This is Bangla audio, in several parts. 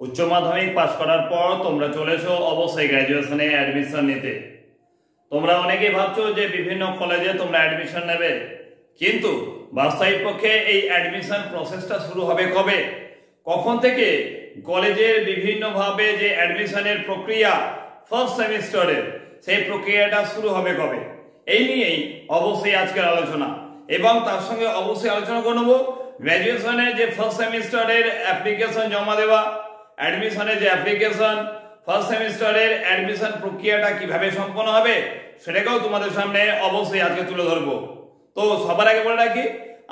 উচ্চ মাধ্যমিক পাশ করার পর তোমরা চলেছো অবশ্যই গ্র্যাজুয়েশনে অ্যাডমিশন নিতে। তোমরা অনেকেই ভাবছো যে বিভিন্ন কলেজে তোমরা অ্যাডমিশন নেবে, কিন্তু বাস্তবিক পক্ষে এই অ্যাডমিশন প্রসেসটা শুরু হবে কবে, কখন থেকে কলেজের বিভিন্নভাবে যে অ্যাডমিশনের প্রক্রিয়া ফার্স্ট সেমিস্টারের সেই প্রক্রিয়াটা শুরু হবে কবে, এই নিয়েই অবশ্যই আজকের আলোচনা। এবং তার সঙ্গে অবশ্যই আলোচনা করব গ্র্যাজুয়েশনের যে ফার্স্ট সেমিস্টারের অ্যাপ্লিকেশন জমা দেওয়া, অ্যাডমিশনের যে অ্যাপ্লিকেশন ফার্স্ট সেমিস্টারের অ্যাডমিশন প্রক্রিয়াটা কিভাবে সম্পন্ন হবে সেটাকেও তোমাদের সামনে অবশ্যই আজকে তুলে ধরবো। তো সবার আগে বলে রাখি,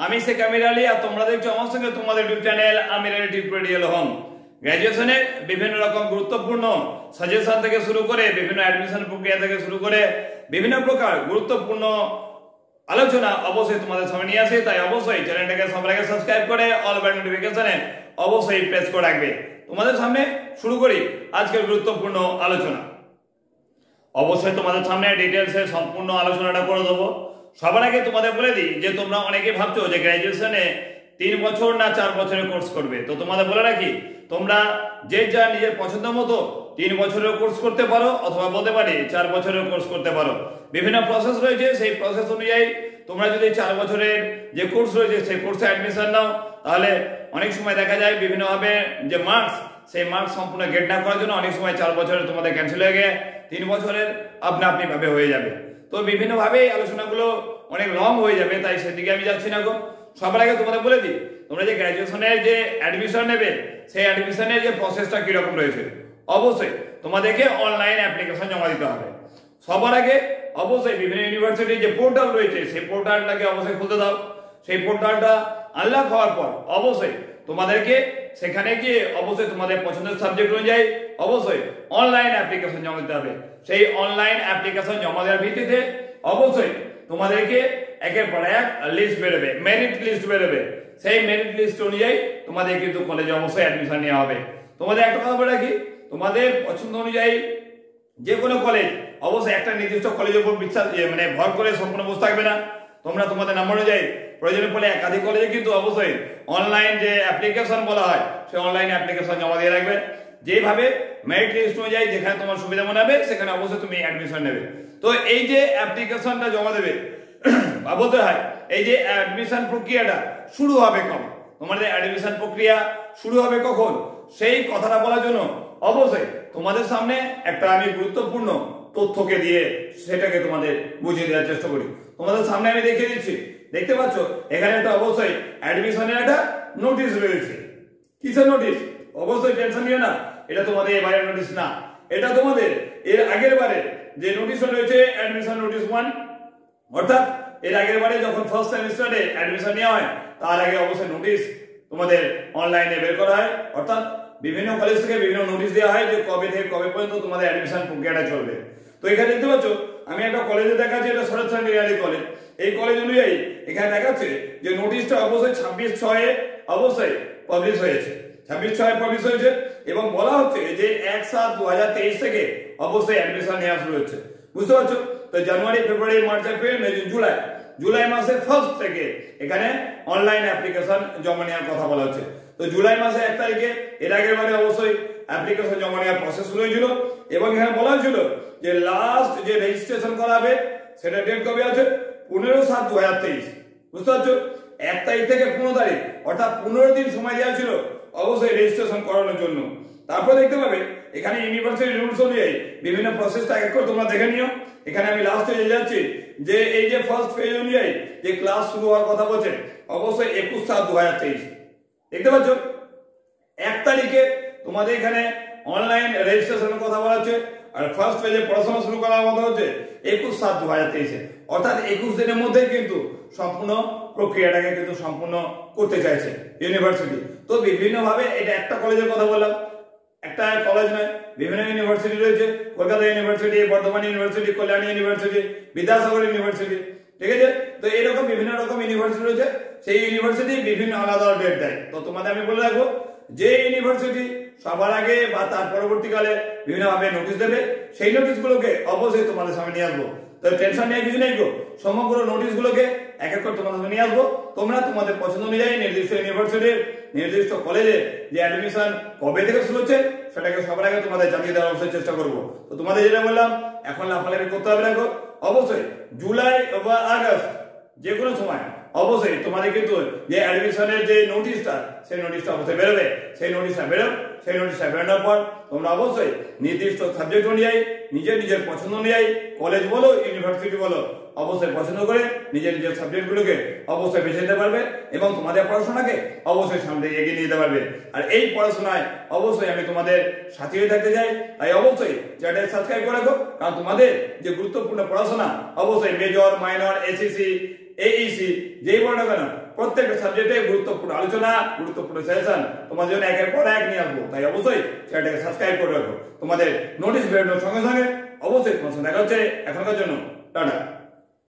আমি শেখ আমির আলী, আর তোমরা দেখছো আমার সঙ্গে তোমাদের ইউটিউব চ্যানেল আমির আলী টিউটোরিয়াল হোম। গ্র্যাজুয়েশনের বিভিন্ন রকম গুরুত্বপূর্ণ সাজেশন থেকে শুরু করে বিভিন্ন অ্যাডমিশন প্রক্রিয়া থেকে শুরু করে বিভিন্ন প্রকার গুরুত্বপূর্ণ আলোচনা অবশ্যই তোমাদের সামনে নিয়ে আসি। তাই অবশ্যই চ্যানেলটাকে সবার আগে সাবস্ক্রাইব করে অল বেল নোটিফিকেশনে অবশ্যই প্রেস করে রাখবে। তোমাদের সামনে শুরু করি আজকের গুরুত্বপূর্ণ আলোচনা। অবশ্যই তোমাদের সামনে ডিটেলসে সম্পূর্ণ আলোচনাটা করে দেবো। সবার আগে তোমাদের বলে দিই যে তোমরা অনেকে ভাবছো যে গ্র্যাজুয়েশনে 3 বছর না 4 বছরের কোর্স করবে। তো তোমাদের বলে রাখি, তোমরা যে যা নিজের পছন্দ মতো 3 বছরের কোর্স করতে পারো, অথবা বলতে পারি 4 বছরের কোর্স করতে পারো। বিভিন্ন প্রসেস রয়েছে, সেই প্রসেস অনুযায়ী তোমরা যদি 4 বছরের যে কোর্স রয়েছে সেই কোর্সে অ্যাডমিশন নাও, তাহলে অনেক সময় দেখা যায় বিভিন্নভাবে যে মার্কস, সেই মার্কস সম্পূর্ণ গেট না করার জন্য অনেক সময় 4 বছরের তোমাদের ক্যান্সেল হয়ে গিয়ে 3 বছরের আপনা আপনি ভাবে হয়ে যাবে। তো বিভিন্নভাবে আলোচনাগুলো অনেক লং হয়ে যাবে, তাই সেদিকে আমি যাচ্ছি না গো। সবার আগে তোমাদের বলে দিই, তোমরা যে গ্র্যাজুয়েশনের যে অ্যাডমিশন নেবে সেই অ্যাডমিশনের যে প্রসেসটা কিরকম রয়েছে। অবশ্যই তোমাদেরকে অনলাইন অ্যাপ্লিকেশন জমা দিতে হবে। সবার আগে অবশ্যই বিভিন্ন ইউনিভার্সিটির যে পোর্টাল রয়েছে সেই পোর্টালটাকে অবশ্যই খুলতে দাও। সেই পোর্টালটা আনলক হওয়ার পর অবশ্যই তোমাদেরকে সেখানে গিয়ে অবশ্যই তোমাদের পছন্দের সাবজেক্ট অনুযায়ী অবশ্যই অনলাইন অ্যাপ্লিকেশন জমা দিতে হবে। সেই অনলাইন অ্যাপ্লিকেশন জমা দেওয়ার ভিত্তিতে অবশ্যই তোমাদেরকে একের পর এক লিস্ট বেরোবে, মেরিট লিস্ট বেরোবে। সেই মেরিট লিস্ট অনুযায়ী তোমাদের কিন্তু কলেজে অবশ্যই অ্যাডমিশন নেওয়া হবে। তোমাদের একটা কথা বলে রাখি, তোমাদের পছন্দ অনুযায়ী যে কোনো কলেজ, অবশ্যই একটা নির্দিষ্ট কলেজের উপর বিশ্বাস ভর করে সম্পূর্ণ বসে থাকবে না। তোমরা তোমাদের নাম্বার অনুযায়ী প্রয়োজনে পড়লে একাধিক কলেজে কিন্তু অবশ্যই অনলাইন যে অ্যাপ্লিকেশন বলা হয় সেই অনলাইন অ্যাপ্লিকেশন জমা দিয়ে রাখবে। যেভাবে মেরিট লিস্ট অনুযায়ী যেখানে তোমার সুবিধা মনে হবে সেখানে অবশ্যই তুমি অ্যাডমিশন নেবে। তো এই যে অ্যাপ্লিকেশনটা জমা দেবে বা বলতে হয় এই যে অ্যাডমিশন প্রক্রিয়াটা শুরু হবে কবে, তোমাদের অ্যাডমিশন প্রক্রিয়া শুরু হবে কখন, সেই কথাটা বলার জন্য অবশ্যই তোমাদের সামনে একটা আমি গুরুত্বপূর্ণ তথ্যকে দিয়ে সেটাকে তোমাদের বুঝিয়ে দেওয়ার চেষ্টা করি। তোমাদের সামনে আমি দেখিয়ে দিচ্ছি, দেখতে পাচ্ছ এখানে একটা অবশ্যই অ্যাডমিশনের একটা নোটিশ রয়েছে। কিসের নোটিশ? অবশ্যই টেনশন নিও না, এটা তোমাদের এবারের নোটিশ না, এটা তোমাদের এর আগের বারে যে নোটিশ রয়েছে অ্যাডমিশন নোটিশ 1, অর্থাৎ এর আগের বারে যখন ফার্স্ট সেমিস্টারে অ্যাডমিশন নেওয়া হয় তার আগে অবশ্যই নোটিশ তোমাদের অনলাইনে বের করা হয়। অর্থাৎ বিভিন্ন কলেজ থেকে বিভিন্ন নোটিশ দেওয়া হয় যে কবে থেকে কবে পর্যন্ত তোমাদের অ্যাডমিশন প্রক্রিয়াটা চলবে। তো এখানে দেখতে পাচ্ছ আমি একটা কলেজে দেখাচ্ছি, এটা শরৎচন্দ্র রিয়ালি কলেজ। এই কলেজ অনুযায়ী এখানে দেখাচ্ছে যে নোটিশটা অবশ্যই 26/6 অবশ্যই পাবলিশ হয়েছে, 26/6 পাবলিশ হয়েছে এবং বলা হচ্ছে যে 1/7/2023 থেকে অবশ্যই অ্যাডমিশন নেওয়া শুরু হচ্ছে। বুঝতে পারছো? তো জানুয়ারি, ফেব্রুয়ারি, মার্চ, এপ্রিল, মে, জুন, জুলাই মাসের ফার্স্ট থেকে এখানে অনলাইন অ্যাপ্লিকেশন জমা নেওয়ার কথা বলা হচ্ছে। তো জুলাই মাসে 1 তারিখে এর আগের বারে অবশ্যই অ্যাপ্লিকেশন জমা নেওয়ার প্রসেস শুরু হয়েছিল এবং এখানে বলা হয়েছিল যে লাস্ট যে রেজিস্ট্রেশন করা হবে সেটা ডেট কবে আছে? 15/7/2023। বুঝতে পারছো? 1 তারিখ থেকে 15 তারিখ অর্থাৎ 15 দিন সময় দেওয়া ছিল অবশ্যই রেজিস্ট্রেশন করানোর জন্য। তারপর দেখতে পাবে এখানে ইউনিভার্সিটি রুলস অনুযায়ী বিভিন্ন প্রসেসটা এক করে তোমরা দেখে নিও। এখানে আমি লাস্টে যাচ্ছি যে এই যে ফার্স্ট ফেজ অনুযায়ী যে ক্লাস শুরু হওয়ার কথা বলছে অবশ্যই 21/7/2023। দেখতে পাচ্ছ 1 তারিখে তোমাদের এখানে অনলাইন রেজিস্ট্রেশনের কথা বলা হচ্ছে, আর ফার্স্ট ফেজে পড়াশোনা শুরু করার কথা হচ্ছে 21/7/2023। অর্থাৎ 21 দিনের মধ্যে কিন্তু সম্পূর্ণ প্রক্রিয়াটাকে কিন্তু সম্পূর্ণ করতে চাইছে ইউনিভার্সিটি। তো বিভিন্নভাবে এটা একটা কলেজের কথা বললাম, একটা কলেজ নয়, বিভিন্ন ইউনিভার্সিটি রয়েছে। Kolkata university, Bardhaman university, Kalyani university, Vidyasagar university, ঠিক আছে? তো এরকম বিভিন্ন রকম ইউনিভার্সিটি রয়েছে, সেই ইউনিভার্সিটি বিভিন্ন আলাদা ডেট দেয়। তো তোমাদের আমি বলে রাখবো যে ইউনিভার্সিটি সবার আগে বা তার পরবর্তীকালে বিভিন্নভাবে নোটিশ দেবে, সেই নোটিশগুলোকে অবশ্যই তোমাদের সামনে নিয়ে আসবো। তো টেনশন নিয়ে কিছু নেই গো, সমগ্র নোটিশগুলোকে এক এক করে তোমাদের সামনে নিয়ে আসবো। তোমরা তোমাদের পছন্দ অনুযায়ী নির্দিষ্ট ইউনিভার্সিটির নির্দিষ্ট কলেজে যে অ্যাডমিশন কবে থেকে শুরু হচ্ছে সেটাকে সবার আগে তোমাদের জানিয়ে দেওয়ার অবশ্যই চেষ্টা করব। তো তোমাদের যেটা বললাম, এখন লাফালাফি করতে হবে না, অবশ্যই জুলাই বা আগস্ট যে কোনো সময় অবশ্যই তোমাদের কিন্তু যে অ্যাডমিশনের যে নোটিশটা সেই নোটিশটা অবশ্যই বেরোবে। সেই নোটিশটা বেরোনোর পর তোমরা অবশ্যই নির্দিষ্ট সাবজেক্ট অনুযায়ী নিজের পছন্দ অনুযায়ী কলেজ বলো ইউনিভার্সিটি বলো অবশ্যই পছন্দ করে নিজের সাবজেক্টগুলোকে অবশ্যই বেছে নিতে পারবে এবং তোমাদের পড়াশোনাকে অবশ্যই সামনে এগিয়ে নিয়ে যেতে পারবে। আর এই পড়াশোনায় অবশ্যই আমি তোমাদের সাথে থাকতে চাই, তাই অবশ্যই চ্যানেলটা সাবস্ক্রাইব করে রাখো, কারণ তোমাদের যে গুরুত্বপূর্ণ পড়াশোনা অবশ্যই মেজর মাইনর এসএসসি এইসি যেই বলো না কেন প্রত্যেকটা সাবজেক্টে গুরুত্বপূর্ণ আলোচনা গুরুত্বপূর্ণ সেশন তোমাদের জন্য একের পর এক নিয়ে আসবো। তাই অবশ্যই চ্যানেলটাকে সাবস্ক্রাইব করে রাখো। তোমাদের নোটিশ বেরোনোর সঙ্গে সঙ্গে অবশ্যই তোমার সাথে দেখা হচ্ছে। এখনকার জন্য টাটা।